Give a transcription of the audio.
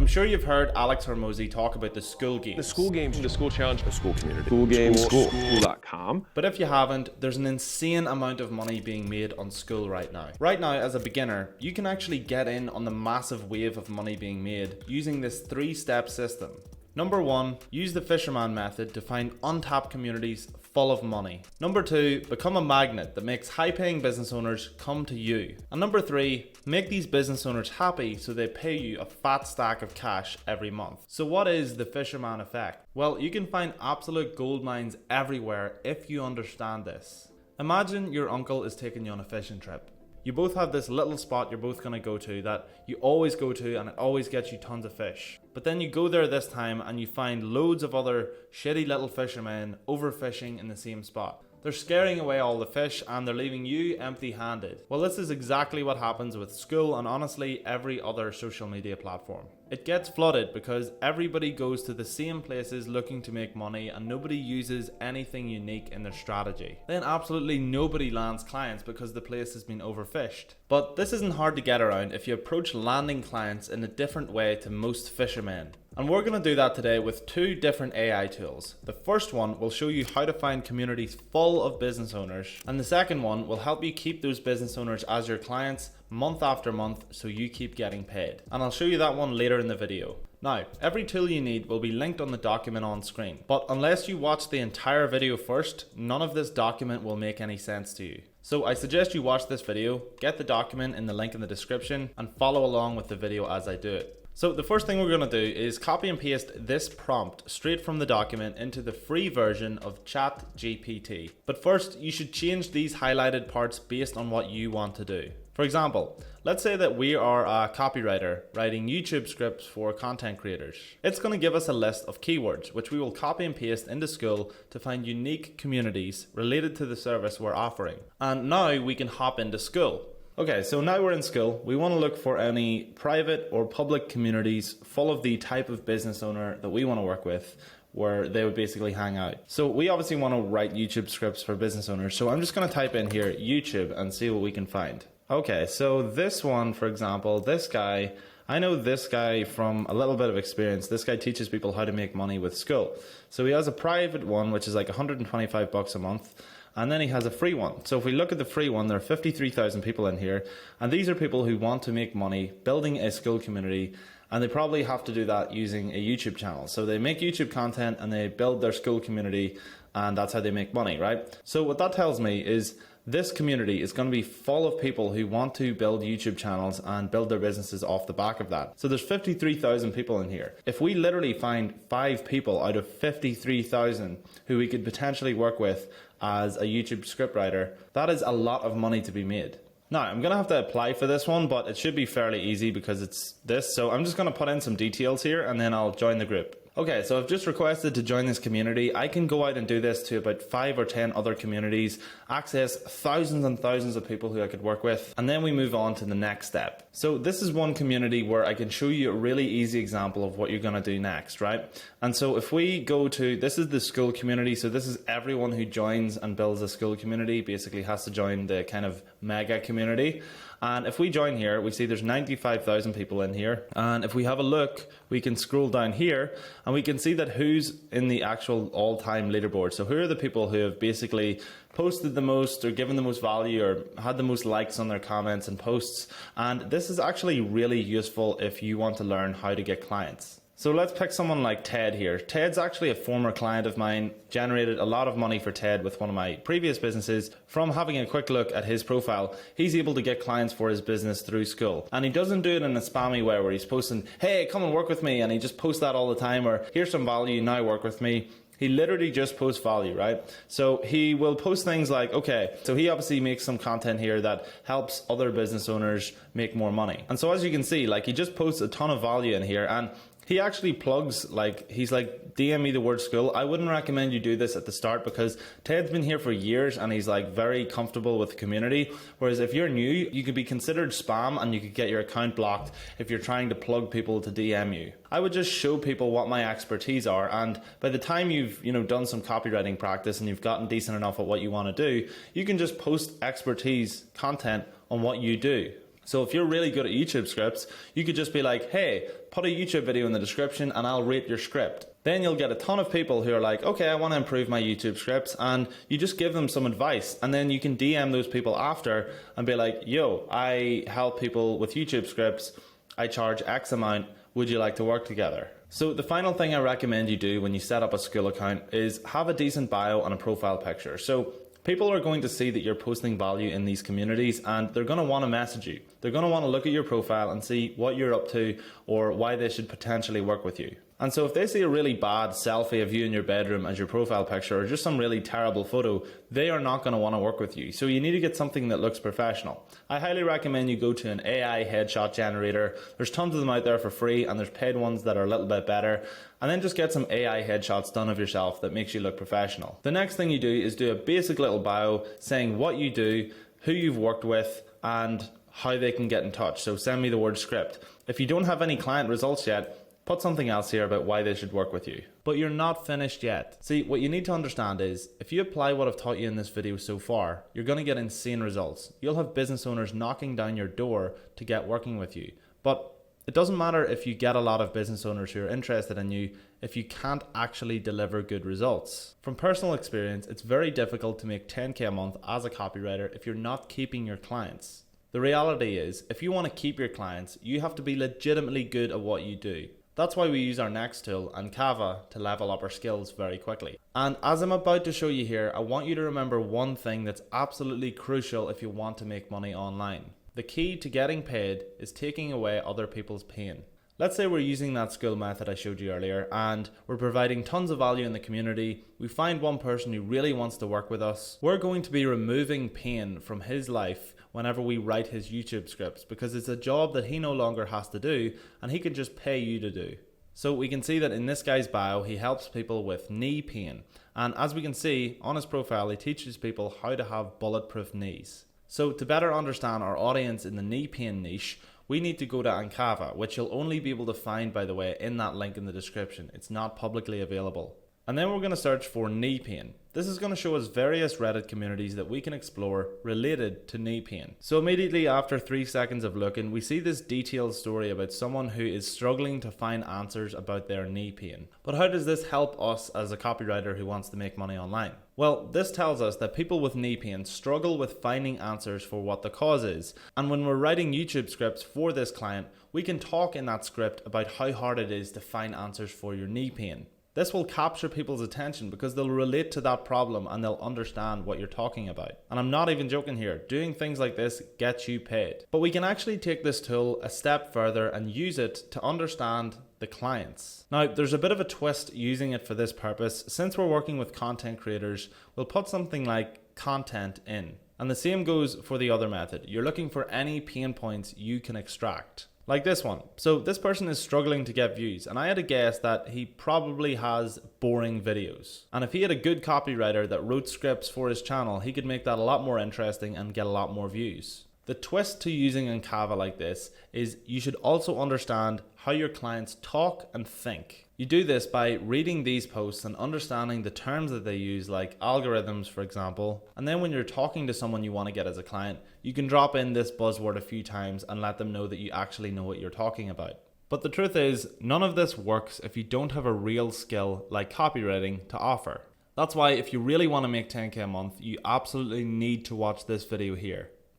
sure you've heard Alex Hormozy talk about the school games. The school games, the school challenge, the school community. School games, school.com. But if you haven't, there's an insane amount of money being made on school right now. Right now, as a beginner, you can actually get in on the massive wave of money being made using this 3-step system. Number 1, use the fisherman method to find untapped communities full of money. Number 2, become a magnet that makes high-paying business owners come to you. And number 3, make these business owners happy so they pay you a fat stack of cash every month. So what is the fisherman effect? Well, you can find absolute gold mines everywhere if you understand this. Imagine your uncle is taking you on a fishing trip. You both have this little spot you're both going to go to that you always go to, and it always gets you tons of fish. But then you go there this time and you find loads of other shitty little fishermen overfishing in the same spot. They're scaring away all the fish and they're leaving you empty-handed. Well, this is exactly what happens with school and honestly every other social media platform. It gets flooded because everybody goes to the same places looking to make money and nobody uses anything unique in their strategy. Then absolutely nobody lands clients because the place has been overfished. But this isn't hard to get around if you approach landing clients in a different way to most fishermen. And we're going to do that today with 2 different AI tools. The first one will show you how to find communities full of business owners, and the second one will help you keep those business owners as your clients month after month so you keep getting paid. And I'll show you that one later in the video. Now, every tool you need will be linked on the document on screen, but unless you watch the entire video first, none of this document will make any sense to you. So I suggest you watch this video, get the document in the link in the description, and follow along with the video as I do it. So the first thing we're going to do is copy and paste this prompt straight from the document into the free version of ChatGPT. But first, you should change these highlighted parts based on what you want to do. For example, let's say that we are a copywriter writing YouTube scripts for content creators. It's going to give us a list of keywords, which we will copy and paste into school to find unique communities related to the service we're offering. And now we can hop into school. Okay, so now we're in school. We want to look for any private or public communities full of the type of business owner that we want to work with, where they would basically hang out. So we obviously want to write YouTube scripts for business owners. So I'm just going to type in here YouTube and see what we can find. Okay, so this one, for example, this guy, I know this guy from a little bit of experience. This guy teaches people how to make money with school. So he has a private one, which is like $125 a month. And then he has a free one. So if we look at the free one, there are 53,000 people in here. And these are people who want to make money building a school community. And they probably have to do that using a YouTube channel. So they make YouTube content and they build their school community. And that's how they make money, right? So what that tells me is this community is going to be full of people who want to build YouTube channels and build their businesses off the back of that. So there's 53,000 people in here. If we literally find 5 people out of 53,000 who we could potentially work with as a YouTube scriptwriter, that is a lot of money to be made. Now, I'm going to have to apply for this one, but it should be fairly easy because it's this. So I'm just going to put in some details here and then I'll join the group. Okay, so I've just requested to join this community. I can go out and do this to about 5 or 10 other communities, access thousands and thousands of people who I could work with, and then we move on to the next step. So this is one community where I can show you a really easy example of what you're going to do next, right? And so if we go to, this is the school community, so this is everyone who joins and builds a school community, basically has to join the kind of mega community. And if we join here, we see there's 95,000 people in here. And if we have a look, we can scroll down here and we can see that who's in the actual all-time leaderboard. So who are the people who have basically posted the most or given the most value or had the most likes on their comments and posts. And this is actually really useful if you want to learn how to get clients. So let's pick someone like Ted here. Ted's actually a former client of mine, generated a lot of money for Ted with one of my previous businesses. From having a quick look at his profile, he's able to get clients for his business through school. And he doesn't do it in a spammy way where he's posting, hey, come and work with me. And he just posts that all the time, or here's some value, now work with me. He literally just posts value, right? So he will post things like, okay, so he obviously makes some content here that helps other business owners make more money. And so as you can see, like he just posts a ton of value in here, and he actually plugs, like, he's like, DM me the word school. I wouldn't recommend you do this at the start because Ted's been here for years and he's like very comfortable with the community. Whereas if you're new, you could be considered spam and you could get your account blocked if you're trying to plug people to DM you. I would just show people what my expertise are, and by the time you've done some copywriting practice and you've gotten decent enough at what you want to do, you can just post expertise content on what you do. So if you're really good at YouTube scripts, you could just be like, hey, put a YouTube video in the description and I'll rate your script. Then you'll get a ton of people who are like, okay, I want to improve my YouTube scripts, and you just give them some advice, and then you can DM those people after and be like, yo, I help people with YouTube scripts, I charge X amount, would you like to work together? So the final thing I recommend you do when you set up a school account is have a decent bio and a profile picture. So people are going to see that you're posting value in these communities, and they're going to want to message you. They're going to want to look at your profile and see what you're up to or why they should potentially work with you. And so if they see a really bad selfie of you in your bedroom as your profile picture, or just some really terrible photo, they are not going to want to work with you. So you need to get something that looks professional. I highly recommend you go to an AI headshot generator. There's tons of them out there for free, and there's paid ones that are a little bit better. And then just get some AI headshots done of yourself that makes you look professional. The next thing you do is do a basic little bio saying what you do, who you've worked with, and how they can get in touch. So send me the word script. If you don't have any client results yet, put something else here about why they should work with you. But you're not finished yet. See, what you need to understand is, if you apply what I've taught you in this video so far, you're going to get insane results. You'll have business owners knocking down your door to get working with you. But it doesn't matter if you get a lot of business owners who are interested in you if you can't actually deliver good results. From personal experience, it's very difficult to make 10K a month as a copywriter if you're not keeping your clients. The reality is, if you want to keep your clients, you have to be legitimately good at what you do. That's why we use our next tool, Canva, to level up our skills very quickly. And as I'm about to show you here, I want you to remember one thing that's absolutely crucial if you want to make money online. The key to getting paid is taking away other people's pain. Let's say we're using that school method I showed you earlier, and we're providing tons of value in the community. We find one person who really wants to work with us. We're going to be removing pain from his life whenever we write his YouTube scripts, because it's a job that he no longer has to do and he can just pay you to do. So we can see that in this guy's bio, he helps people with knee pain. And as we can see on his profile, he teaches people how to have bulletproof knees. So to better understand our audience in the knee pain niche, we need to go to Canva, which you'll only be able to find, by the way, in that link in the description. It's not publicly available. And then we're going to search for knee pain. This is going to show us various Reddit communities that we can explore related to knee pain. So immediately after 3 seconds of looking, we see this detailed story about someone who is struggling to find answers about their knee pain. But how does this help us as a copywriter who wants to make money online? Well, this tells us that people with knee pain struggle with finding answers for what the cause is. And when we're writing YouTube scripts for this client, we can talk in that script about how hard it is to find answers for your knee pain. This will capture people's attention because they'll relate to that problem and they'll understand what you're talking about. And I'm not even joking here. Doing things like this gets you paid. But we can actually take this tool a step further and use it to understand the clients. Now, there's a bit of a twist using it for this purpose. Since we're working with content creators, we'll put something like content in. And the same goes for the other method. You're looking for any pain points you can extract. Like this one. So this person is struggling to get views, and I had a guess that he probably has boring videos. And if he had a good copywriter that wrote scripts for his channel, he could make that a lot more interesting and get a lot more views. The twist to using Canva like this is you should also understand how your clients talk and think. You do this by reading these posts and understanding the terms that they use, like algorithms, for example. And then when you're talking to someone you want to get as a client, you can drop in this buzzword a few times and let them know that you actually know what you're talking about. But the truth is, none of this works if you don't have a real skill like copywriting to offer. That's why if you really want to make 10K a month, you absolutely need to watch this video here.